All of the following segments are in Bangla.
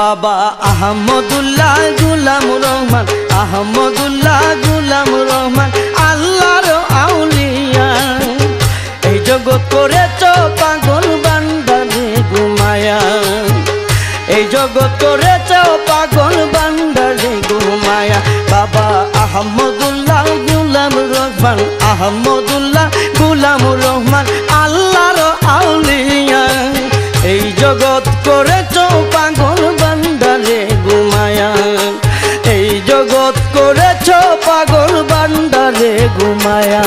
বাবা আহমদুল্লাহ গুলাম রহমান, আহমদুল্লাহ গুলাম রহমান আল্লাহর আউলিয়া। এই জগৎ করেছ পাগল বান্দারে ঘুমায়া, এই জগৎ করেছ পাগল বান্দারে ঘুমায়া। বাবা আহমদুল্লাহ গুলাম রহমান, আহমদুল্লাহ গুলাম রহমান আল্লাহর আউলিয়া। এই জগৎ করেছ পাগল বান্দারে ঘুমায়া, এই জগৎ করেছ পাগল বান্দারে ঘুমায়া।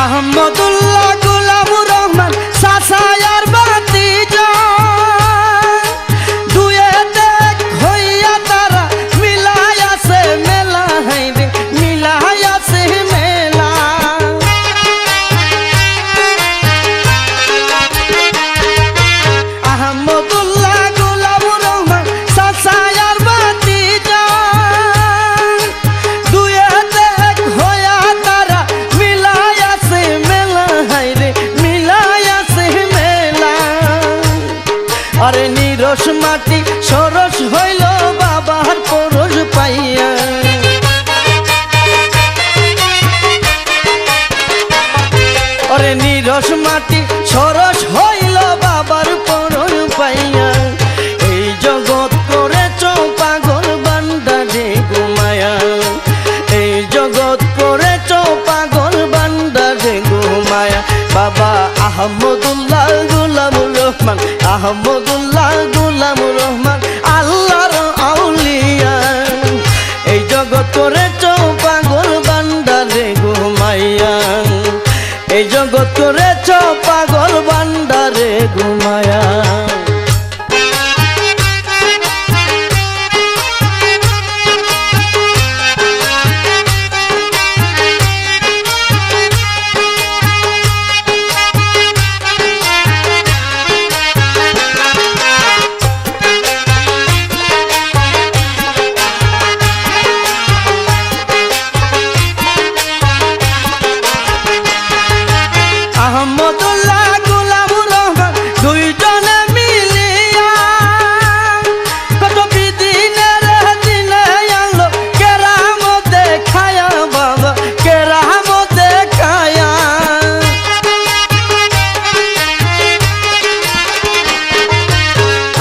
আহমদুল্লাহ গুলাম রহমান সাসায়ার ভাতিজা, দুয়ে দেখ হইয়া তারা মিলাইয়াছে মেলা, হাইরে মিলাইয়াছে মেলা। আহমদুল্লাহ গুলাম রহমান সাসায়ার ভাতিজা, দুয়ে দেখ হইয়া তারা মিলাইয়াছে মেলা, হাইরে মিলাইয়াছে মেলা। আরে নিরস মাটি সরস হইল বাবার পরশ পাইয়া, আরে নিরস মাটি সরস হইল বাবার পরশ পাইয়া। এই জগৎ করেছ পাগল বান্দারে ঘুমায়া, এই জগৎ করেছ পাগল বান্দারে ঘুমায়া। বাবা আহমদুল্লাহ গুলাম রহমান, আহমদুল্লাহ গুলাম রহমান আল্লাহর আউলিয়া। এই জগৎ করেছ পাগল বান্দারে ঘুমাইয়া, এই জগৎ করেছ পাগল বান্দারে ঘুমায়া। আহমদুল্লাহ গুলাম রহমান দুইজনে মিলিয়া কত বিদিনের দিনে আনলো কেরামত দেখায়া, বাবা কেরামত দেখায়া।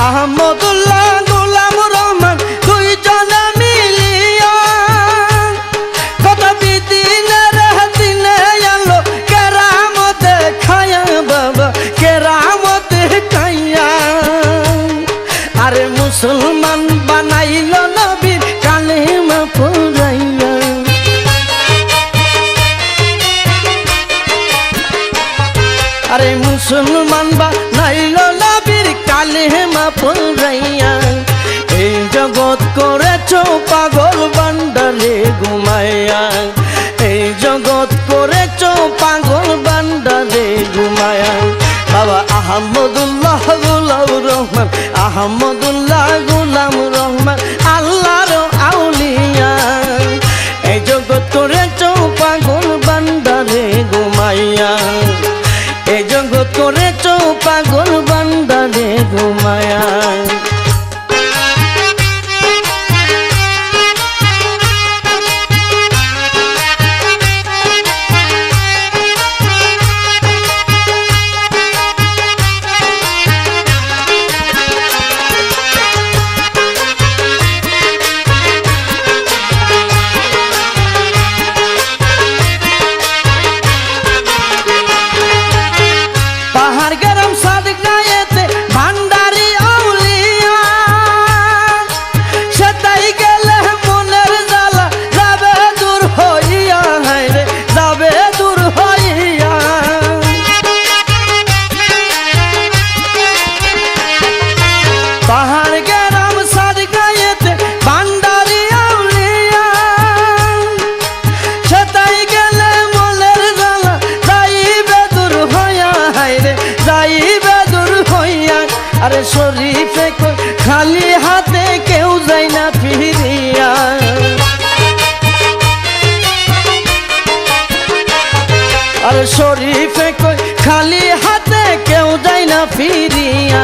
আহমদুল্লাহ গুলাম রহমান দুইজনে মিলিয়া কত বিদিনের দিনে আনলো কেরামত দেখায়া, বাবা কেরামত দেখায়া। আরে মুসলমান বানাইল নবীর কালেমা পড়াইয়া, আরে মুসলমান বানাইল নবীর কালেমা পড়াইয়া। এই জগৎ করেছ পাগল বান্দারে ঘুমাইয়া, এই জগৎ করেছ পাগল বান্দারে ঘুমায়া। বাবা আহমদুল্লাহ গুলাম রহমান, আহমদুল্লাহ গুলাম রহমান আল্লাহর আউলিয়া। এই জগৎ করেছ পাগল বান্দারে ঘুমাইয়া, এই জগৎ করেছ পাগল বান্দারে ঘুমায়া। আরে শরীফে কই খালি হাতে কেউ যায় না ফিরিয়া আরে শরীফে কই খালি হাতে কেউ যায় না ফিরিয়া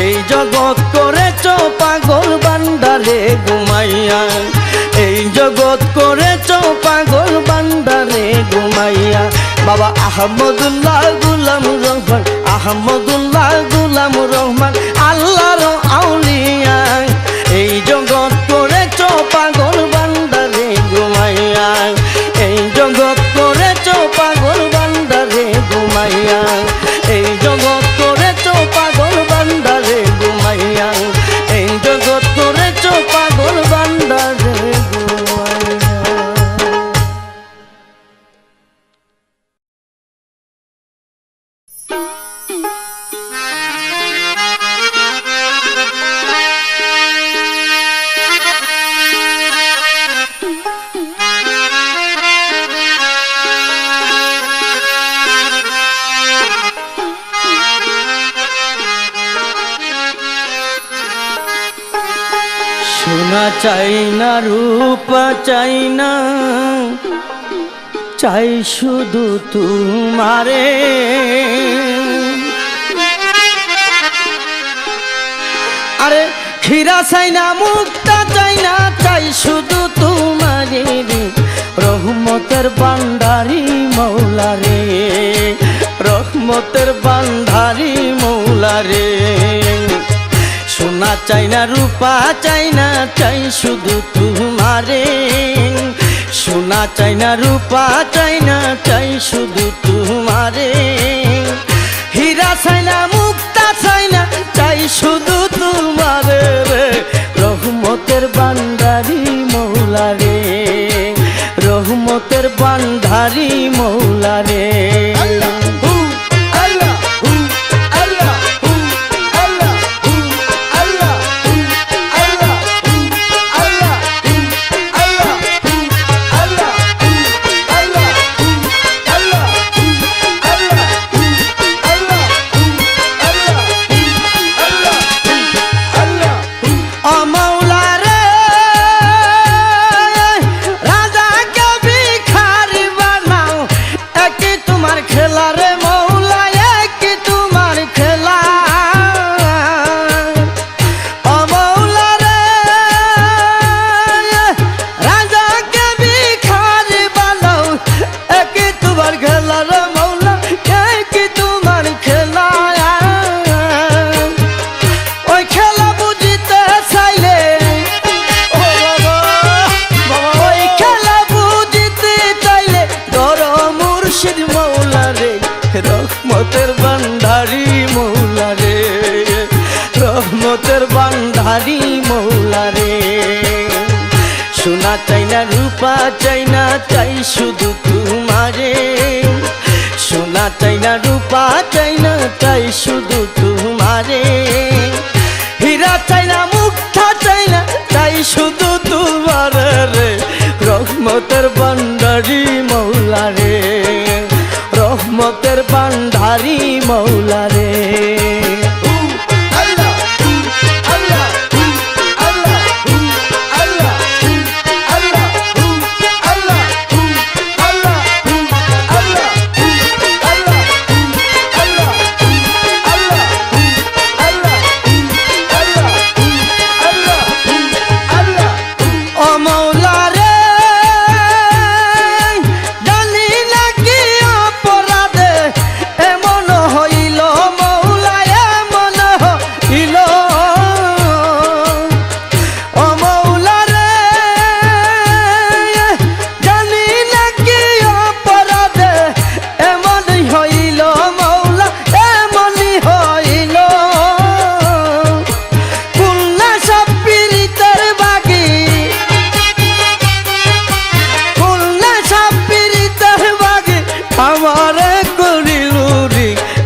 এই জগৎ করেছো পাগল বান্দারে ঘুমাইয়া এই জগৎ করেছো পাগল বান্দারে ঘুমাইয়া বাবা আহমদুল্লাহ গুলাম রহমান আহমদুল্লাহ গুলাম রহমান আল্লাহর আউলিয়া এই জগৎ করেছো পাগল বান্দারে ঘুমাইয়া এই জগৎ করেছো পাগল বান্দারে ঘুমাইয়া এই জগৎ করেছো পাগল বান্দারে ঘুমাইয়া এই জগৎ করেছো পাগল বান্দারে ঘুমাইয়া। সোনা চাই না রূপা চাই না চাই শুধু তোমারে আরে হীরা চাই না মুক্তা চাই না চাই শুধু তোমারে রহমতের ভান্ডারি মৌলা রে রহমতের ভান্ডারি মৌলা রে সোনা চাই না রূপা চাই না চাই শুধু তোমারে সোনা চাই না রূপা চাই না চাই শুধু তোমারে হীরা চাই না মুক্তা চাই না চাই শুধু তোমারে রহমতের ভান্ডারি মৌলা রে রহমতের ভান্ডারি মৌলা রে রহমতের ভান্ডারি মৌলা রে রহমতের ভান্ডারি মৌলা রে সোনা চাই না রূপা চাই না চাই শুধু তোমারে সোনা চাই না রূপা চাই না চাই শুধু তোমারে হীরা চাই না মুক্তা চাই না চাই শুধু তোমারে রে রহমতের ভান্ডারি মৌলা রে রহমতের ভান্ডারি মৌলা রে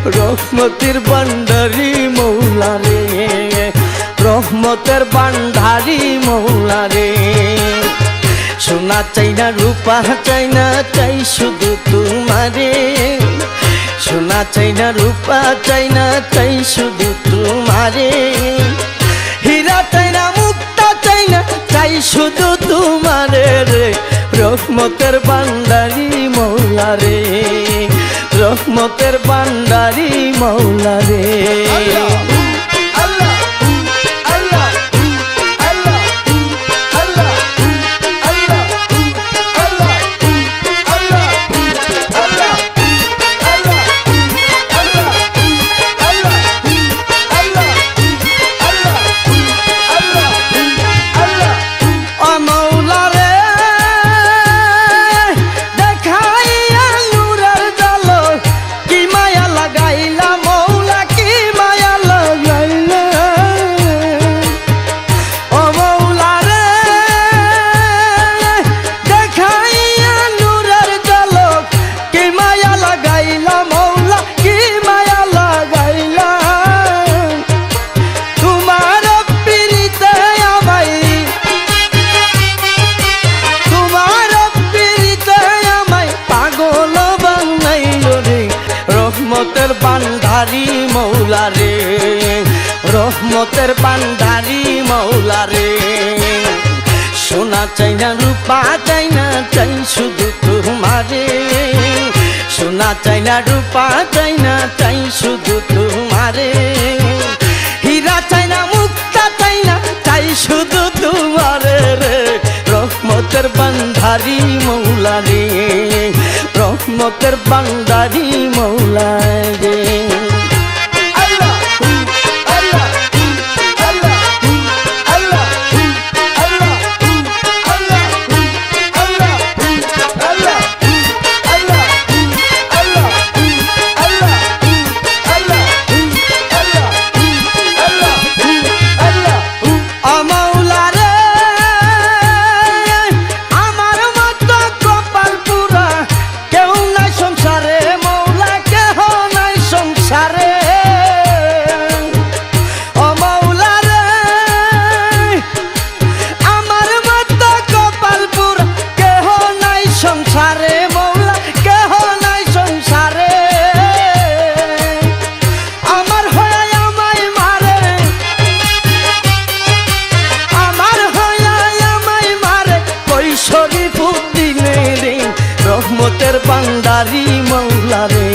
রহমতের ভান্ডারি মৌলা রে রহমতের ভান্ডারি মৌলা রে সোনা চাই না রূপা চাই না চাই শুধু তোমারে সোনা চাই না রূপা চাই না, চাই শুধু তোমারে। হীরা চাই না মুক্তা চাই না, চাই শুধু তোমারে রে। রহমতের ভান্ডারি মৌলা রে, রহমতের ভান্ডারি মৌলা রে। রহমতের ভান্ডারি মৌলা রে, রহমতের ভান্ডারি মৌলা রে। সোনা চাই না রূপা চাই না, চাই শুধু তোমারে। সোনা চাই না রূপা চাই না, চাই শুধু তোমারে। হীরা চাই না মুক্তা চাই না, চাই শুধু তোমারে রে। রহমতের ভান্ডারি মৌলা রে, রহমতের ভান্ডারি মৌলা রে। রহমতের ভান্ডারি মৌলা রে,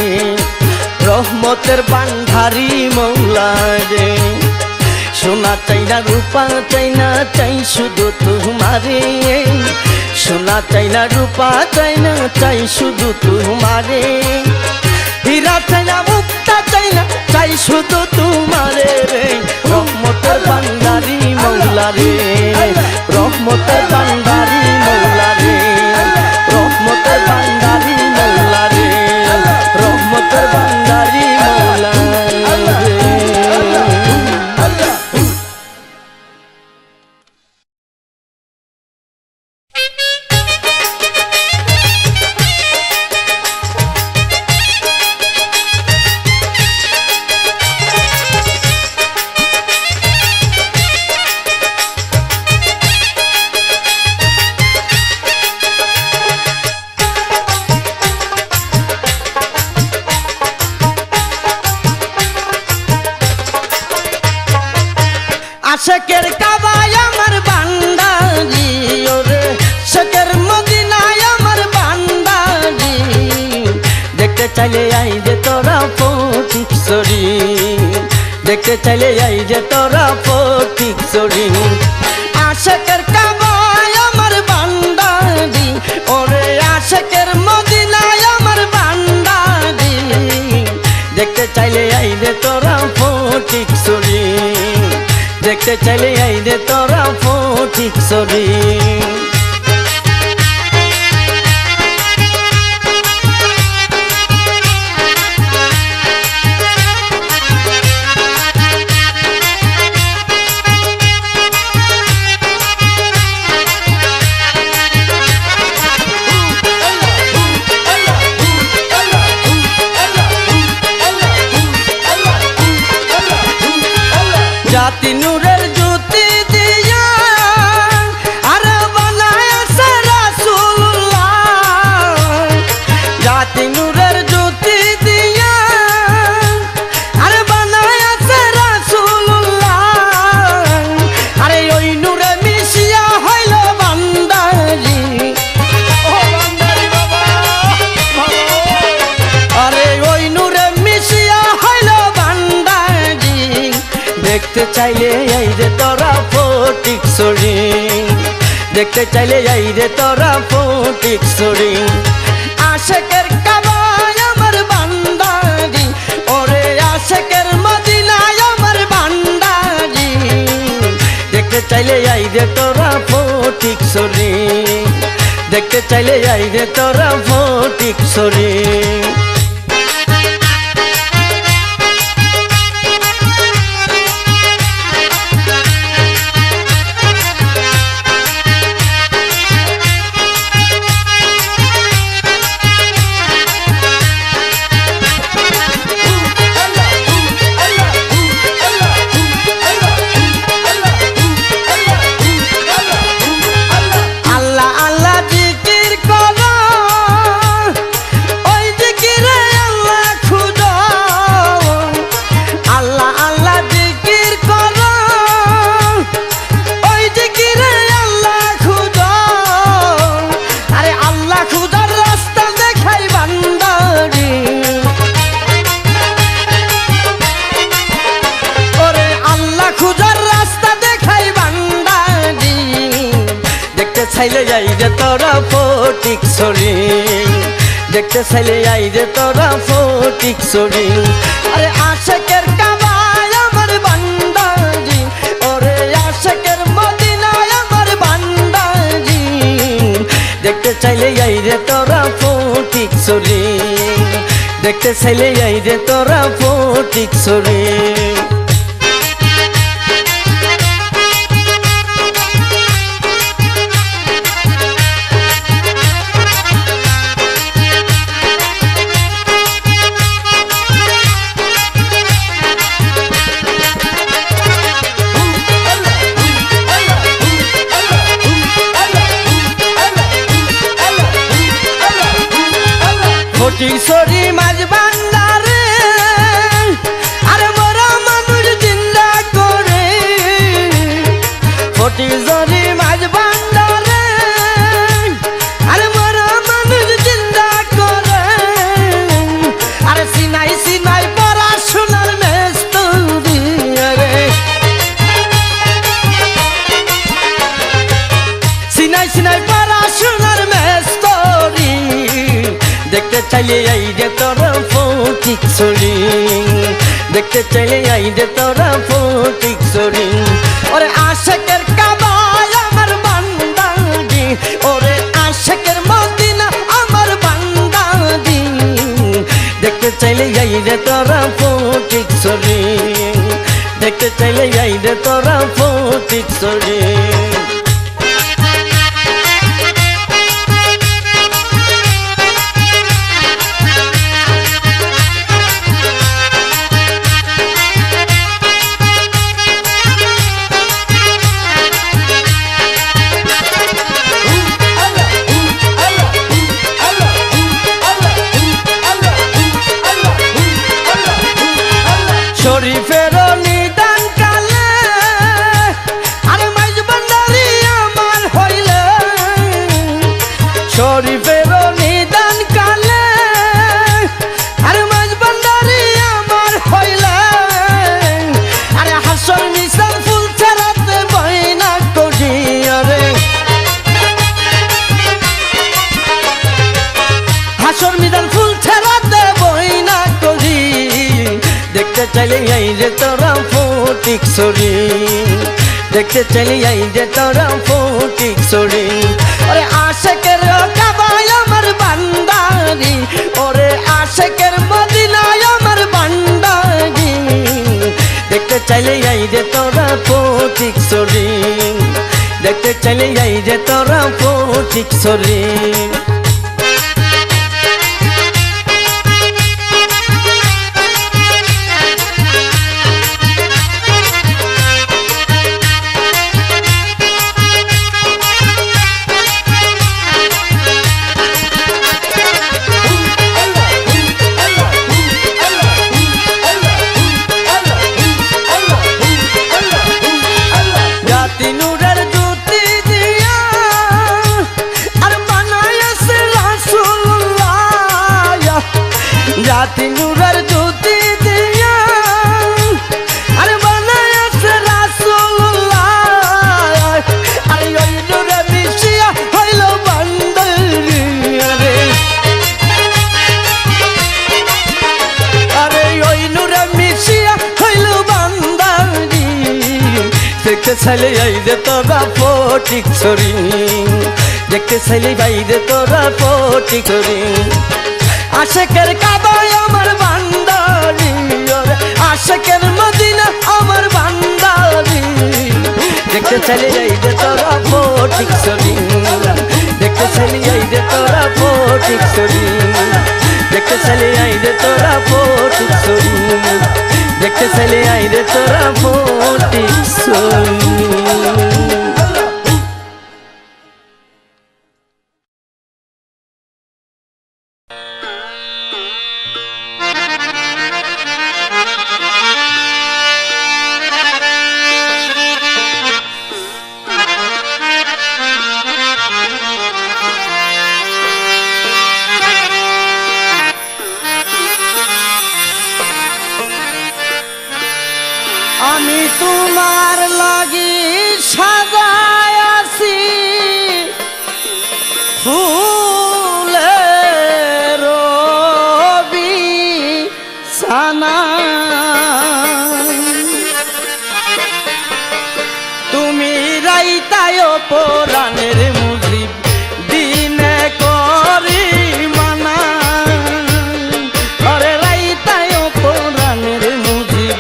রহমতের ভান্ডারি মৌলা রে। সোনা চাই না রূপা চাই না, চাই শুধু তোমারে। সোনা চাই না রূপা চাই না, চাই শুধু তোমারে। হীরা চাই না মুক্তা চাই না, চাই শুধু তোমারে রে। রহমতের ভান্ডারি মৌলা রে, রহমতের ভান্ডারি মৌলা রে, রহমতের ভান্ডারি মৌলা রে, রহমতের ভান্ডারি মৌলা রে। আশেকের কাবায় আমার ভান্ডারি ওরে, শেখের মদিনায় আমার ভান্ডারি। দেখতে চাইলে আই যে তোরা ফটিক সরি, দেখতে চাইলে আই যে তোরা ফটিক সরি। আশেকের কাবায় আমার ভান্ডারি ওরে, আশেকের মদিনায় আমার ভান্ডারি। দেখতে চাইলে আই যে তোরা ফটিক সরি, দেখতে চাইলে আই রে তোরা ফটিক সরি। জাতি নূরের জ্যোতি দিয়া আর বানা দেখতে চাইলে এই রে তোরা ফটিকছড়ি, দেখতে চাইলে এই রে তোরা ফটিকছড়ি। আশেকের কাবায় আমার বান্দারি, ওরে আশেকের মদিনায় আমার বান্দারি। দেখতে চাইলে এই রে তোরা ফটিকছড়ি, দেখতে চাইলে এই রে তোরা ফটিকছড়ি। চাইলে যাই রে তোরা ফটিকছড়ি, দেখতে চাইলে যাই রে তোরা ফটিকছড়ি। আরে আশেকের কাবায় আমার বান্দারি, ওরে আশেকের মদিনায় আমার বান্দারি। দেখতে চাইলে যাই রে তোরা ফটিকছড়ি, দেখতে চাইলে যাই রে তোরা ফটিকছড়ি। ফটিকছড়ি মাঝ বান্দারে, আরে মরা মানুষ জিন্দা করে। ফটিকছড়ি মাঝ বান্দারে, আরে মরা মানুষ জিন্দা করে। আরে সিনাই সিনাই পড়াশোনার মেস্তুরি, আরে সিনাই সিনাই পড়াশোনার মেস্তুরি। দেখতে চাইলে এই রে তোরা ফটিকছড়ি, দেখতে চাইলে এই রে তোরা ফটিকছড়ি। ওরে আশেকের কাবায় আমার বান্দারি, ওরে আশেকের মদিনা আমার বান্দারি। দেখতে চাইলে এই রে তোরা ফটিকছড়ি, দেখতে চাইলে এই রে তোরা ফটিকছড়ি। শরীফের নিদান কালে, আরে মাইজ বান্দারি আমার হইলে। শরীফের নিদান কালে, আরে মাইজ বান্দারি আমার হইলে। আরে হাসর মিশন ফুল ছাড়াতে বইনা করি, আরে হাসর মিশন ফুল ছাড়াতে বইনা করি। দেখতে চাইলে এই রে তোরা ফটিকছড়ি, দেখতে চাইলে এই রে তোরা ফটিকছড়ি। ওরে আশেকের কাবায় আমার বান্দারি, ওরে আশেকের মদিনায় আমার বান্দারি। দেখতে চাইলে এই রে তোরা ফটিকছড়ি, দেখতে চাইলে এই রে তোরা ফটিকছড়ি। জাতি নূরের জ্যোতি দিয়া আর বানায় দেখতে চাইলে আইরে তোরা ফটিক ছড়ি, দেখতে চাইলে বাইরে তোরা ফটিক ছড়ি। আশেকের কাবায় আমার বান্দারি, আশেকের মদিনা আমার বান্দারি। দেখতে চাইলে আইরে তোরা ফটিক ছড়ি, দেখতে চাইলে আইরে তোরা ফটিক ছড়ি, দেখতে চাইলে আইরে তোরা ফটিক ছড়ি, দেখতে চাইলে আইরে তোরা ফটিক ছড়ি। আমি তোমার লাগি সাজায় আছি ফুলের বিছানা, তুমি রাইতায় পরাণের মুজিব দিনে করি মানা। আরে রাইতায় পরাণের মুজিব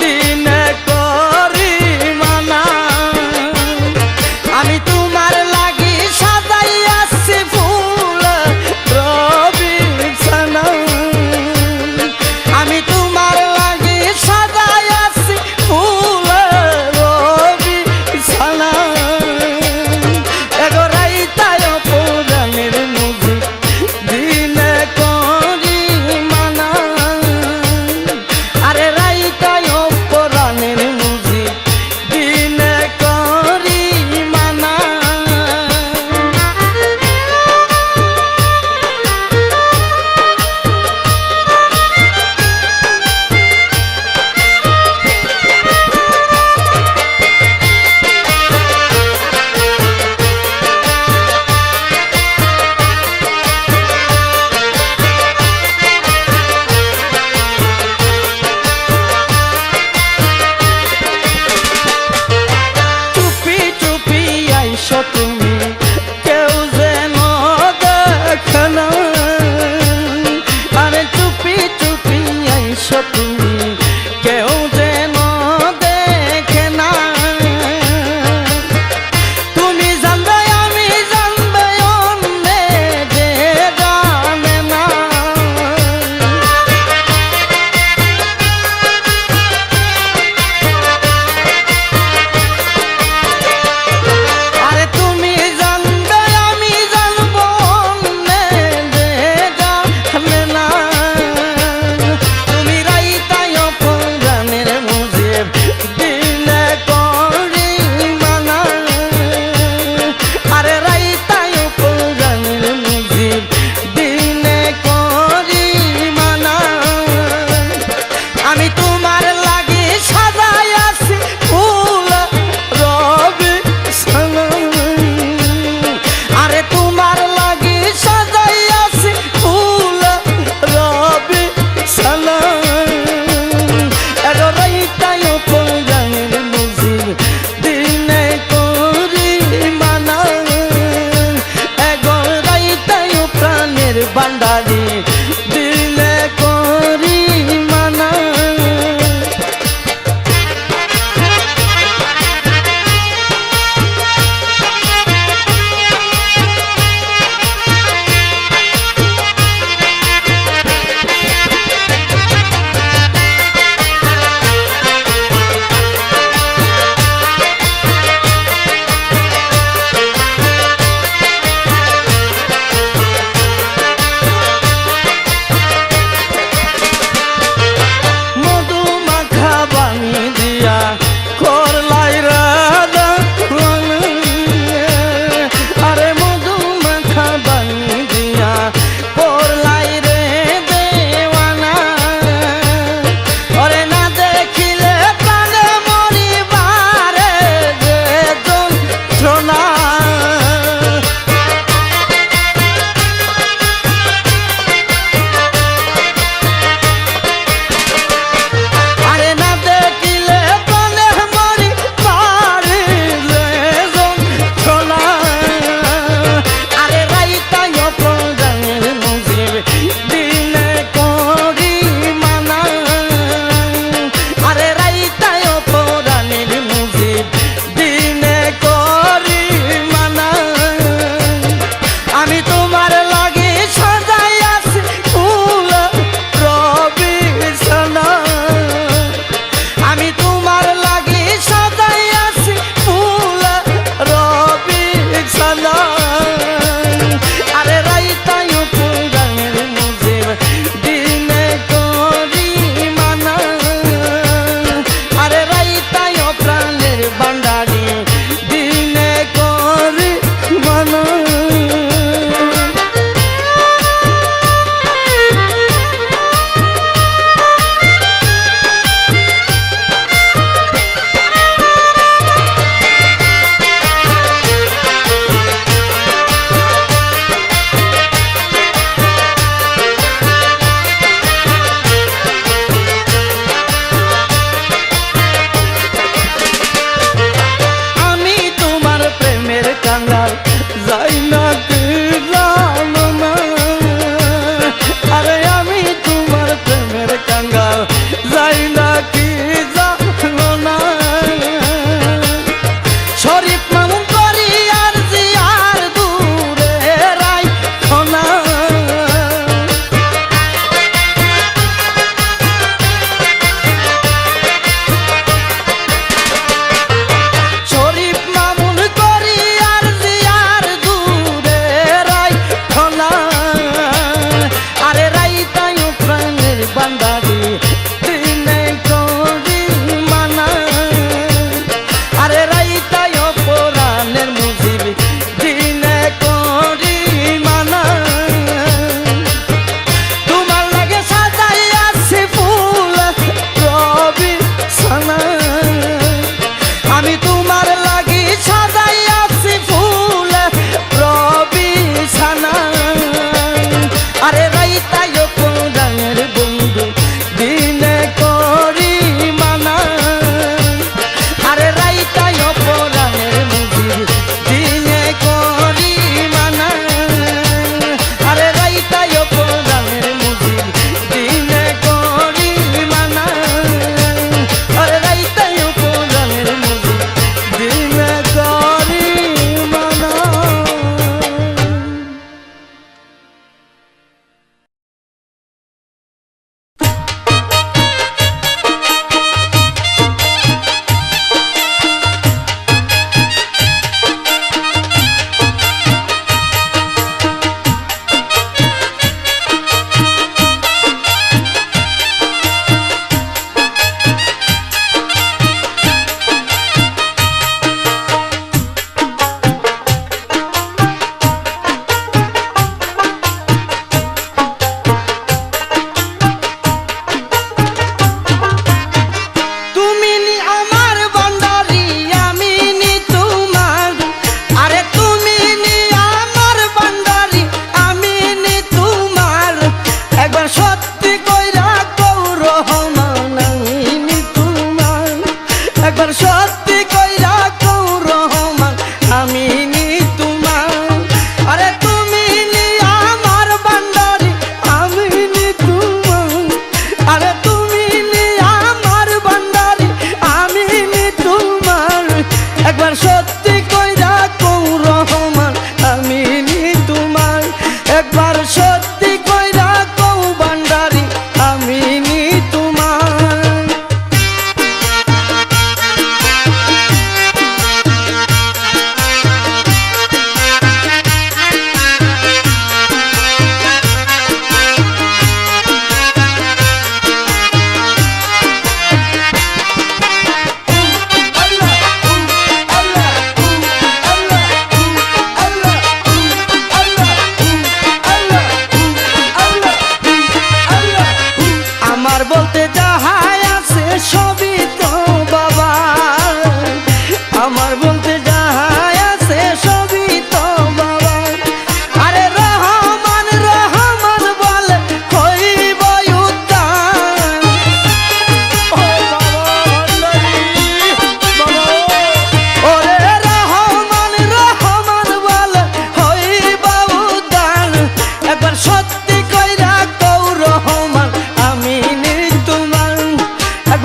দিনে করি মানা। আমি তোমার লাগি সাজাই আসছি ফুল বিছানা, আমি তোমার লাগি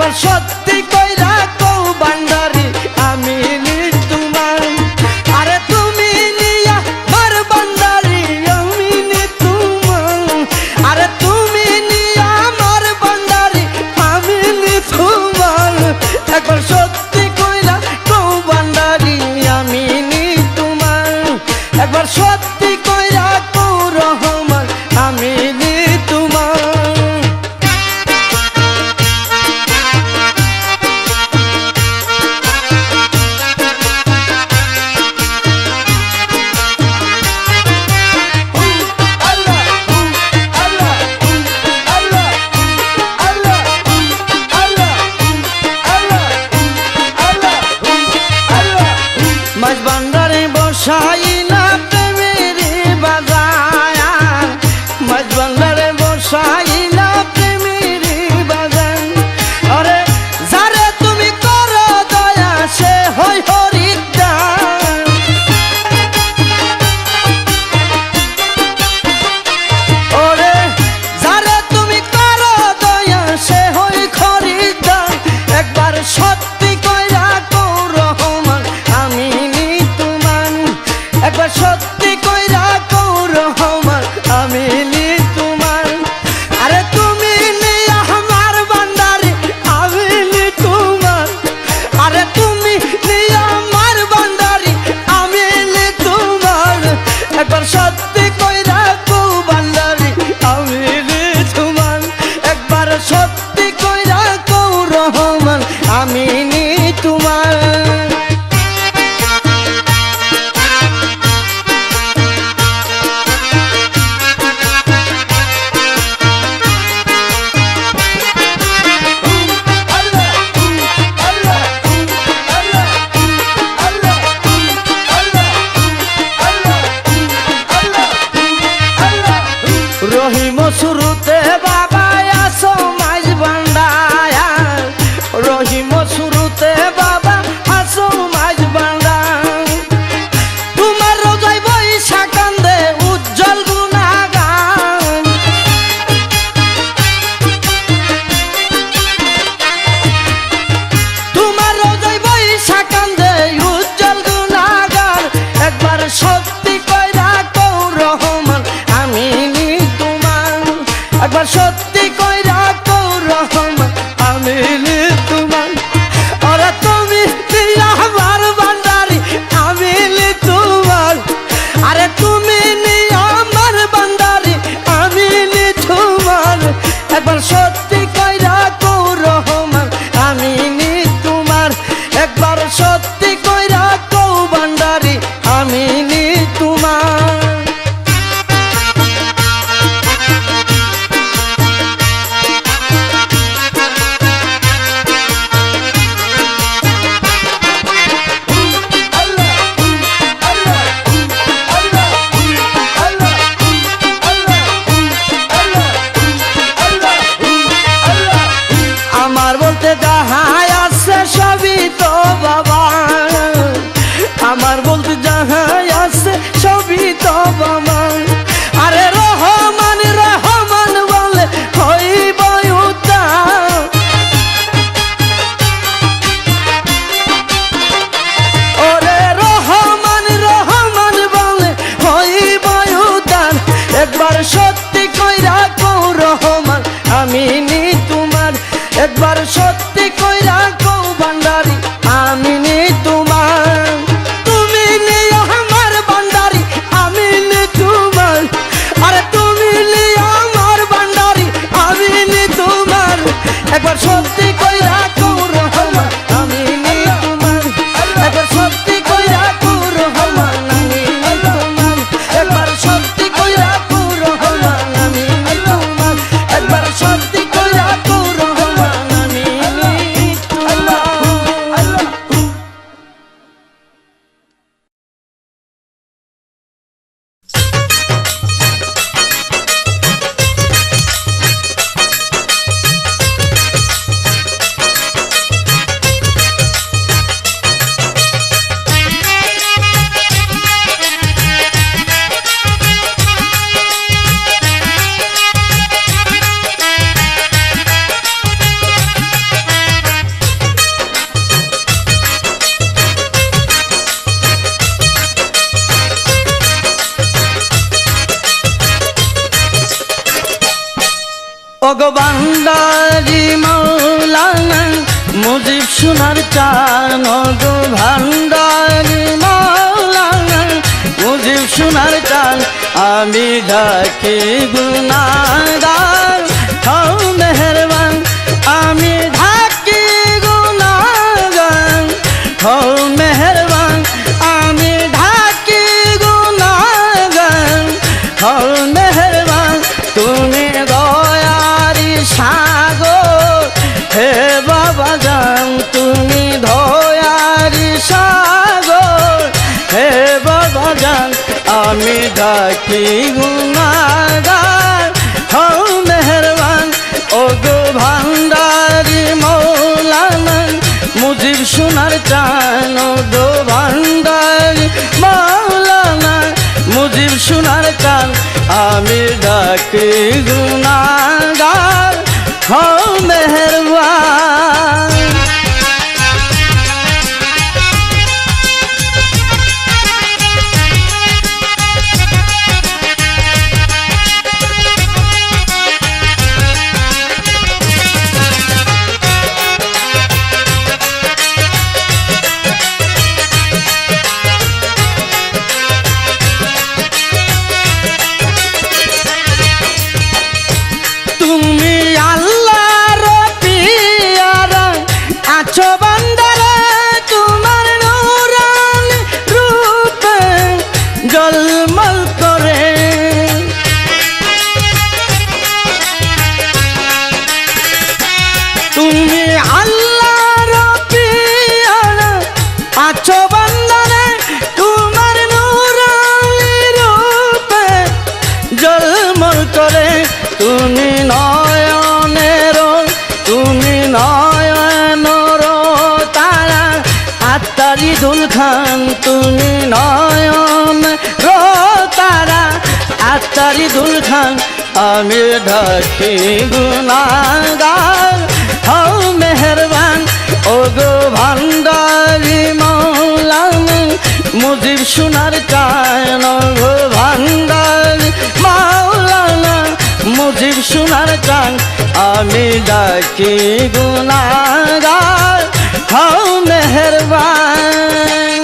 একবার সত্যি কইরা কও ভান্ডারি আমি নি তোমার আরে তুমি নিয়া মার ভান্ডারি আমি নি তোমার আরে তুমি নিয়া মার ভান্ডারি আমি নি তোমার একবার সত্যি কইরা কও ভান্ডারি আমি নি তোমার একবার সত্যি কইরা কও রহমান আমি নি তোমার মাছ ভান্ডারে বসাই না প্রেমের বাজার মাছ ভান্ডারে বসাই না প্রেমের বাজার আরে যারে তুমি করো দয়া সে হয় হরিদ্বার ওরে যারে তুমি করো দয়া সে হয় খরিদ্দার একবার সত্যি কইরা কও রহমান আমি নি তোমার একবার সত্যি কইরা কও রহমান আমি নি তোমার আরে তুমি নি আমার ভান্ডারি আমি নি তোমার আরে তুমি নি আমার ভান্ডারি আমি নি তোমার একবার সত্যি কইরা কও ভান্ডারি আমি নি তোমার একবার সত্যি কইরা কও রহমান আমি নি তোমার রহিম শুরুতে বাবা আসো মাঝ ভান্ডায়া রহিম শুরুতে বাবা আসো মাঝ ভান্ডার তোমার রোজাই বৈশা কান্দে উজ্জ্বল গুণাগান তোমার রোজাই বৈশা কান্দে উজ্জ্বল গুণাগান একবার সত্যি কইরা কও রহমান আমি নি তোমার একবার সত্যি কইরা কও রহমান আমি নি তোমার ওরে তুমি নিয়া আমার ভান্ডারি আমি নি তোমার আরে তুমি নিয়া আমার ভান্ডারি আমি নি তোমার একবার সত্যি কইরা কও রহমান আমি নি তোমার একবার সত্যি কইরা কও ভান্ডারি আমি নি তোমার আমার বলতে যাহাই আছে সবই তো বাবা আমার বলতে যাহাই আছে সবই তো বাবা আরে রহমান রহমান বলে হইব উদ্ধার ওরে রহমান রহমান বলে হইব উদ্ধার একবার সত্যি কইরা কও রহমান আমি নি তোমার একবার সত্যি কইরা কও ভান্ডারি আমি নি তোমার তুমি নি আমার ভান্ডারি আমি নি তোমার আরে তুমি নি আমার ভান্ডারি আমি নি তোমার একবার সত্যি কইরা কও রহমান আমি নি তোমার একবার সত্যি কইরা কও রহমান আমি নি তোমার একবার সত্যি কইরা কও রহমান আমি নি তোমার একবার সত্যি কইরা কও রহমান আমি নি তোমার সোনার চান গো ভান্ডারি মাওলানা মুজিব সোনার চান আমি ডাকি গুনাহগার হও মেহেরবান আমি ডাকি গুনাহগার হও মেহেরবান আমি ডাকি গুনাহগার হও মেহেরবান তুমি দয়ারি সাগর হে বাবা জান তুমি দয়ারি সাগর হে বাবা জান আমি ডাকি গুনাহগার হও মেহেরবান ও গো ভান্ডারি মাওলানা মুজিব সোনার চান ও গো ভান্ডারি মাওলানা মুজিব সোনার চান আমি ডাকি গুনাহগার হও মেহেরবান তুমি আল্লাহর পিয়ারা আছো বান্দারে তোমার নূরানি রূপে জলমল করে তুমি আল্লাহর পিয়ারা আছো বান্দারে তোমার নূরানি রূপে জলমল করে তুমি নয়নের তারা আত্মারি দুল খান তুমি নয়ন তারা আত্মারি দুল খান আমি ডাকি গুনাহগার হও মেহেরবান ও গো ভান্ডারি মাওলানা মুজিব সোনার চান ও গো ভান্ডারি মাওলানা মুজিব সোনার চান আমি ডাকি গুনাহগার হও মেহেরবান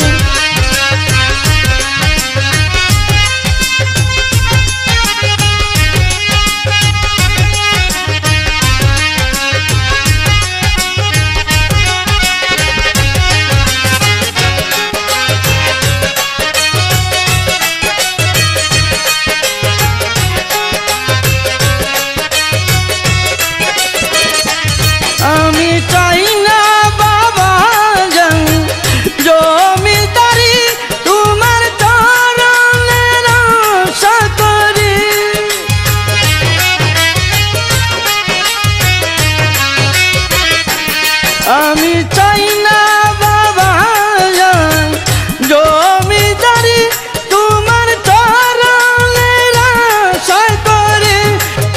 আমি চাই না বাবা জান জমিদারি তোমার চরণের আশা করি আমি চাই না বাবা জান জমিদারি তোমার চরণের আশা করি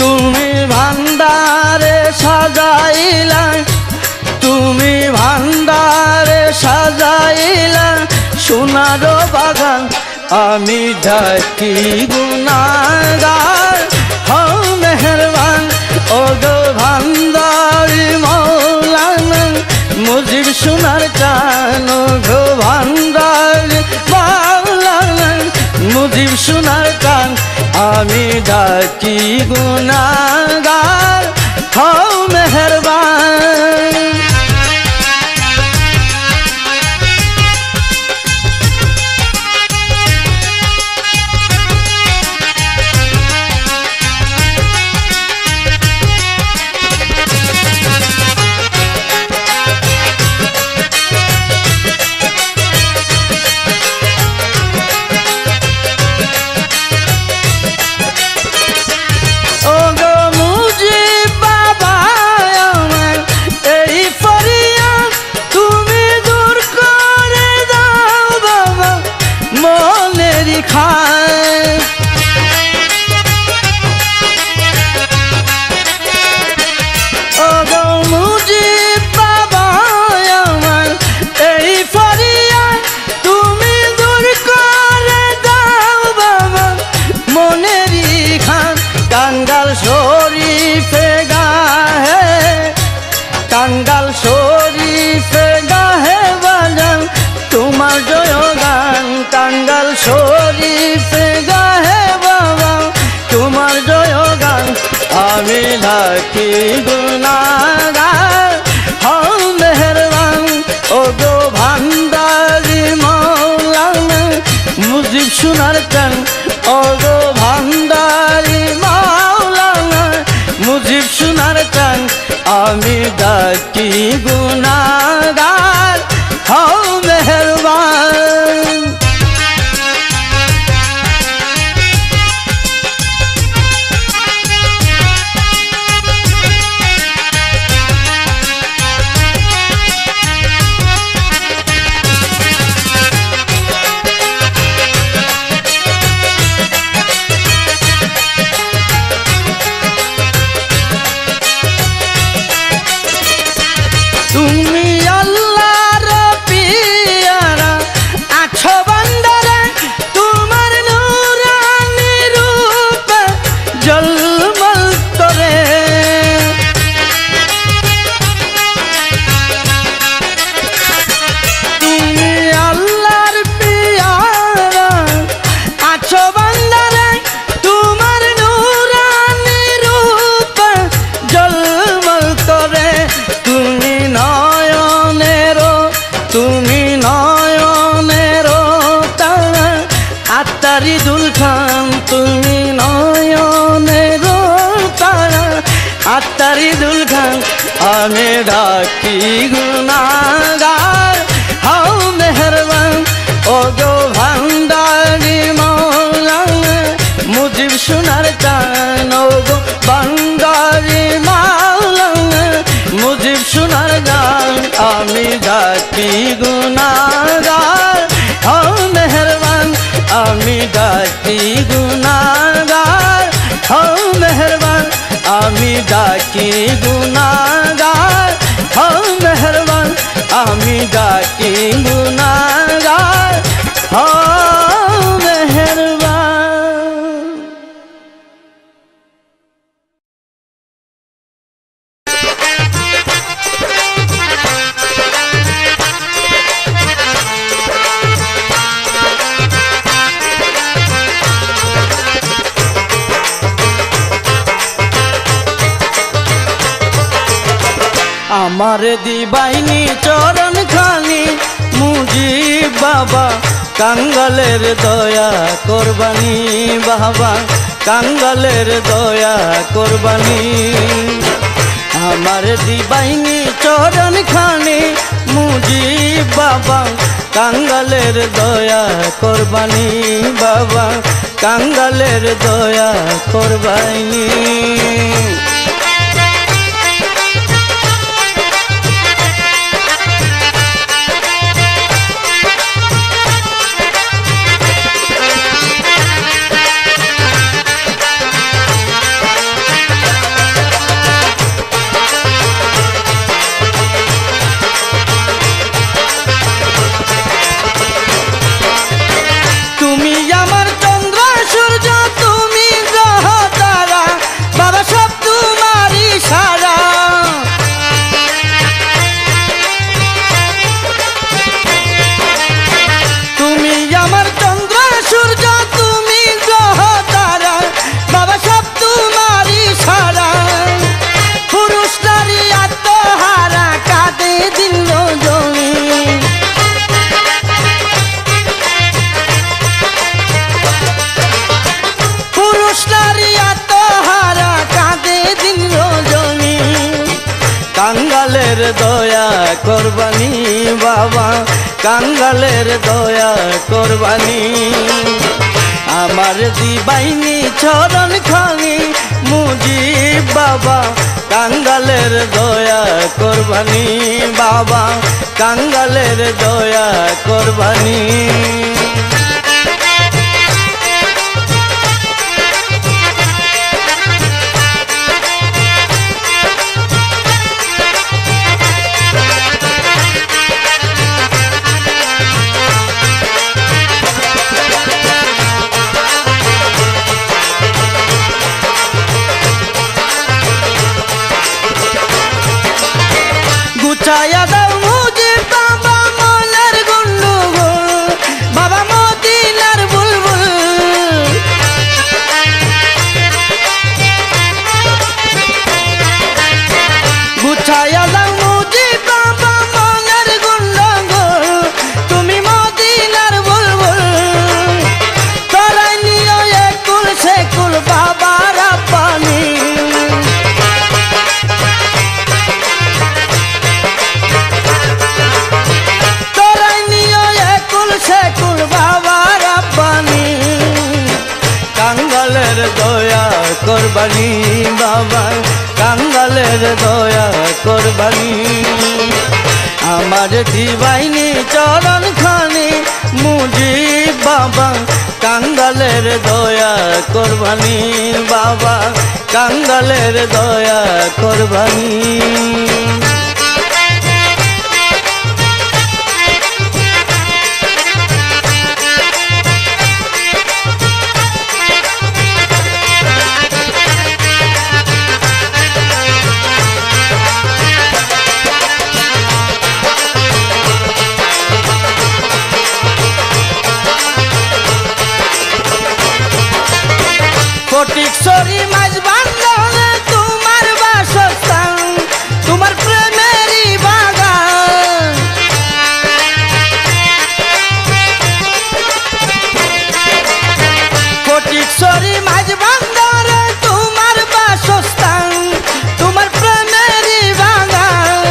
তুমি ভান্ডারে সাজাইলা তুমি ভান্ডারে সাজাইলা সোনার বাগান আমি ডাকি গুনাহগার হও মেহেরবান ও গো ভান্ডারি মাওলানা মুজিব সোনার চান ও গো ভান্ডারি মাওলানা মুজিব সোনার চান আমি ডাকি গুনাহগার হও মেহেরবান ও গো টাঙ্গাল শরীফে গাহে বাজান তোমার জয়গান টাঙ্গাল শরীফে গাহে বাবা তোমার জয়গান আমি ডাকি গুনাহগার হও মেহেরবান ও গো ভান্ডারি মাওলানা মুজিব সোনার চান ও গো ভান্ডারি মাওলানা মুজিব সোনার চান আমি ডাকি গুনাহগার হও মেহেরবান তুমি আল্লাহর পিয়ারা আছো বান্দারে তোমার নূরানি রূপ জলমল করে তুমি আল্লাহর পিয়ারা আছো বান্দারে তোমার নূরানি রূপ জলমল করে তুমি নয়নেরো তারা আত্মারি দুলখান তুমি নয়নেরো তারা আত্মারি দুলখান আমি ডাকি গুনাহগার হও মেহেরবান ও গো ভান্ডারি মাওলানা মুজিব সোনার চান ও গো ভান্ডারি মাওলানা মুজিব সোনার গান আমি ডাকি গুনাহগার হও মেহেরবান আমি ডাকি গুনাহগার হও মেহেরবান আমি ডাকি গুনাহগার হও মেহেরবান আমি ডাকি গুনাহগার হও মেহেরবান আমার দিবাইনি চরণ খানি মুজিব বাবা কাঙ্গালের দয়া কোরবানি বাবা কাঙ্গালের দয়া কোরবানি আমার দিবাইনি চরণ খানি মুজিব বাবা কাঙ্গালের দয়া কোরবানি বাবা কাঙ্গালের দয়া কোরবানি কাঙ্গালের দয়া কোরবানি বাবা কাঙ্গালের দয়া কোরবানি আমার দিবাইনি চরণ খানি মুজিব বাবা কাঙ্গালের দয়া কোরবানি বাবা কাঙ্গালের দয়া কোরবানি গুছায়া দাও মুজিব বাবা মনের গুন্ডুগুল বাবা মদিনার বুলবুল গুছায়া দাও মুজিব বাবা মনের গুন্ডুগুল তুমি মদিনার বুলবুল তোরাই নিও একুল সেকুল বাবার পানি সেকুল বাবার পানি কাঙ্গালের দয়া করবানি বাবা কাঙ্গালের দয়া করবানি আমার দিবাইনি চরণ খানি মুজিব বাবা কাঙ্গালের দয়া করবানি বাবা কাঙ্গালের দয়া করবানি ফটিকছড়ি মাঝ বান্ধলে তোমার বাসস্থান তোমার প্রেমেরই বাগান ফটিকছড়ি মাঝ বান্ধলে তোমার বাসস্থান তোমার প্রেমেরই বাগান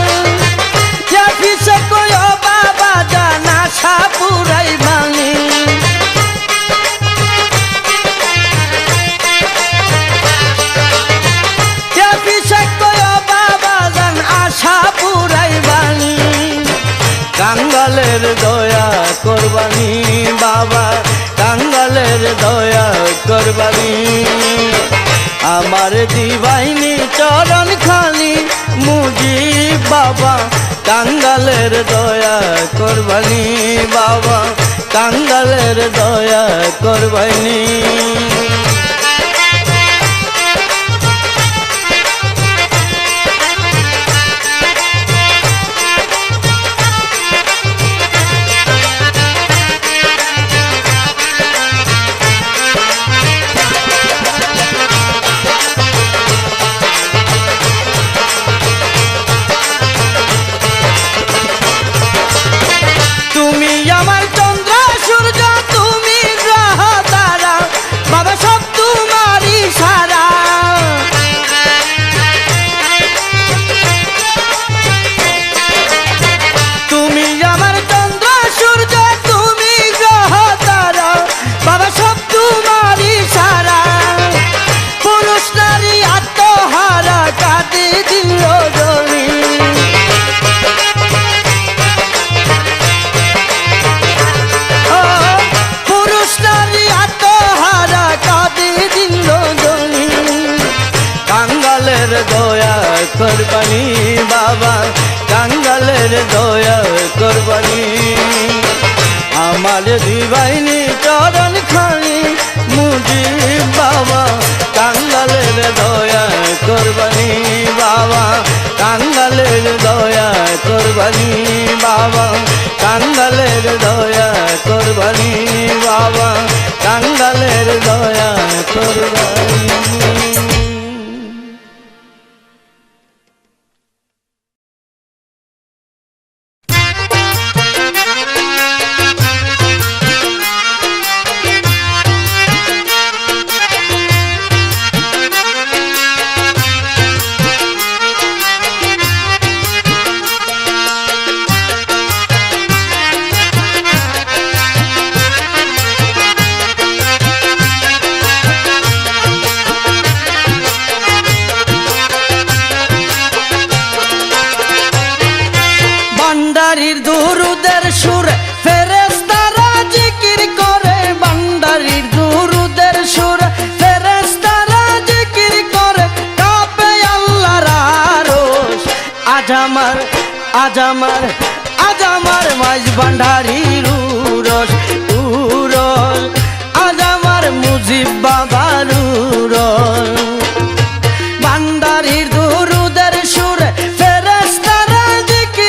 পিছে কয় বাবা জানা সাপুরাই বাঙি কাঙ্গালের দয়া করবানি বাবা কাঙ্গালের দয়া করবানি আমার দিবাইনি চরণ খানি মুজিব বাবা কাঙ্গালের দয়া করবানি বাবা কাঙ্গালের দয়া করবানি দয়া করবানি বাবা কাঙ্গালের দয়া করবানি আমার দিবাইনি চরণ খানি মুজিব বাবা কাঙ্গালের দয়া করবানি বাবা কাঙ্গালের দয়া করবানি বাবা কাঙ্গালের দয়া করবানি বাবা কাঙ্গালের দয়া করবানি বান্দারির দুরুদের সুর ফেরেশতারা জিকির করে বান্দারির দুরুদের সুর ফেরেশতারা জিকির করে কাঁপে আল্লাহর আরশ আজ আমার মাঝ ভান্ডারির উরস আজ আমার মুজিব বাবার উরস ভান্ডারির দুরুদের সুর ফেরেশতারা জিকির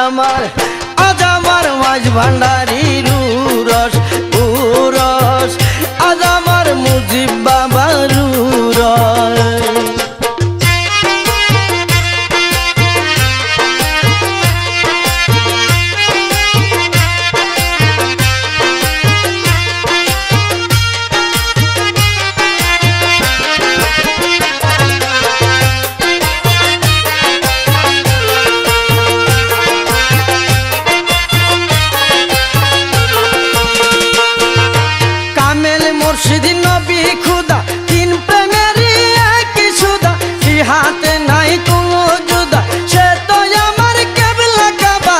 আজ আমার মাঝ ভান্ডারির উরস উরস, আজ আমার মুজিব বাবার উরস। মুর্শিদ নবী খুদা তিন প্রেমেরই একই সুদা, ইহাতে নাই কোনো জুদা, সে তো আমার কেবলা কাবা।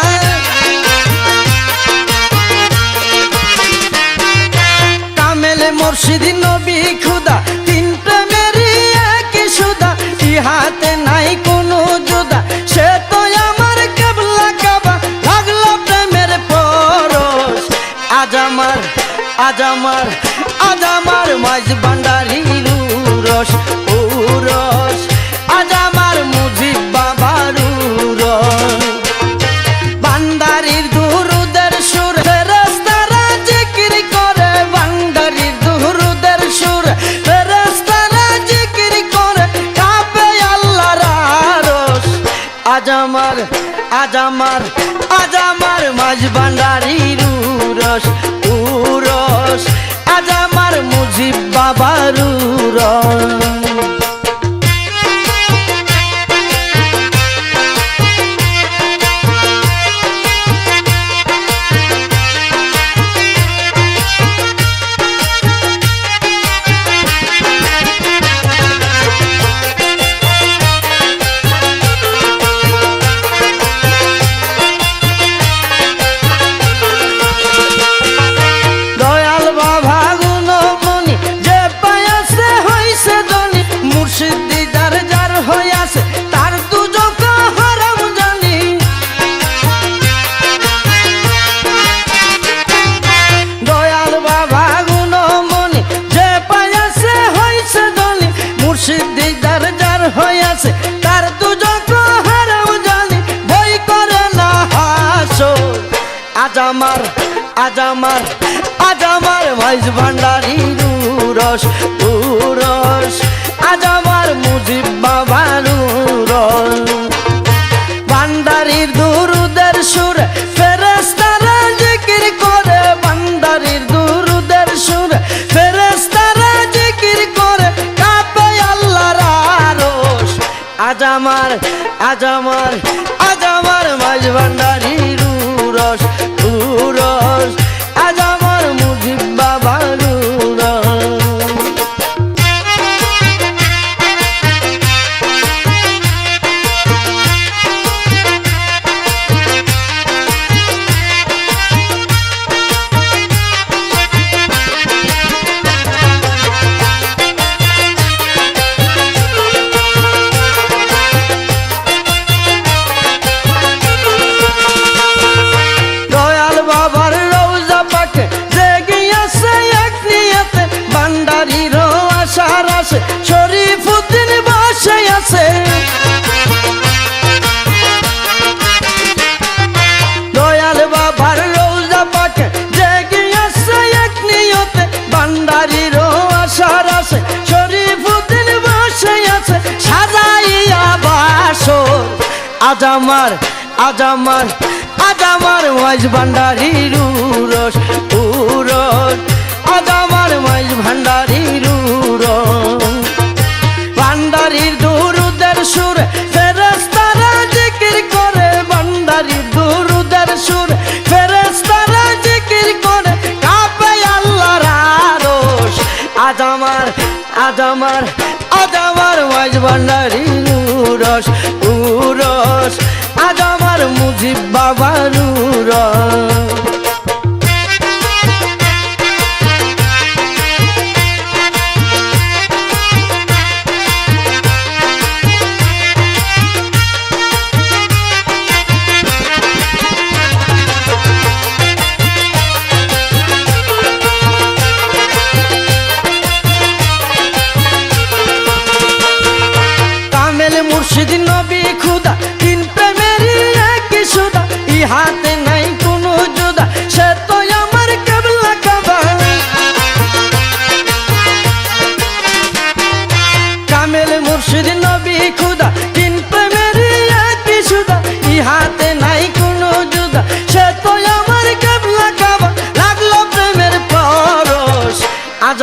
কামেলে মুর্শিদ নবী খুদা তিন প্রেমেরই একই সুদা, ইহাতে নাই কোনো জুদা, সে তো আমার কেবলা কাবা। লাগলো প্রেমের পরশ, আজ আমার মাঝ ভান্ডারির উরস উরস, আজ আমার মুজিব বাবার উরস। ভান্ডারির দুরুদের সুর ফেরেশতারা জিকির করে, ভান্ডারির দুরুদের সুর ফেরেশতারা জিকির করে, কাঁপে আল্লাহর আরশ। আজ আমার মাঝ ভান্ডারির উরস উরস, আজ আমার মুজিব বাবার উরস। হইয়াছে তার দুজক হারাম জানি, বই করে না হাসো। আজ আমার মাঝ ভান্ডারির উরস উরস, আজ আমার মুজিব বাবার উরস। ভান্ডারির দুরুদের সুর ফেরেশতারা জিকির করে, ভান্ডারির দুরুদের সুর ফেরেশতারা জিকির করে, কাঁপে আল্লাহর আরশ। আজ আমার মাঝ ভান্ডারির উরস উরস, আজ আমার মুজিব বাবার উরস। শরীফুদ্দিন বসে আছে, দয়াল বাবার রওজা পাকে জেগে আছে এক নিয়তে, ভান্ডারির আশার আছে শরীফুদ্দিন বসে আছে সাজাইয়া বাসর। আজ আমার মাঝ ভান্ডারির উরস উরস, আজ আমার মাঝ ভান্ডারির উরস। ভান্ডারির দুরুদের সুর ফেরেশতারা জিকির করে, ভান্ডারির দুরুদের সুর ফেরেশতারা জিকির করে, কাঁপে আল্লাহর আরশ। আজ আমার মাঝ ভান্ডারির উরস উরস, আজ আমার মুজিব বাবার উরস। মুর্শিদ নবী খুদা তিন প্রেমেরই একই সুদা, আজ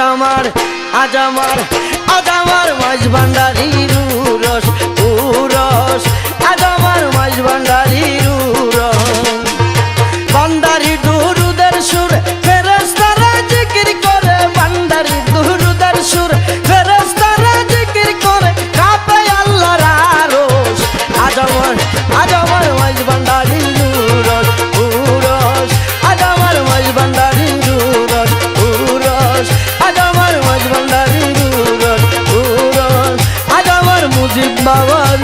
আমার মাঝ ভান্ডারির উরস উরস আজ আমার মাঝ ভান্ডারির উরস ভান্ডারি দুরুদের সুর ফেরেশতারা জিকির করে ভান্ডারি দুরুদের সুর ফেরেশতারা জিকির করে কাঁপে আল্লাহর আরশ আজ আমার মাঝ ভান্ডারির উরস উরস আজ আমার মাঝ ভান্ডারির উরস উরস আজ আমার মাঝ ভান্ডারির উরস উরস আজ আমার মুজিব বাবার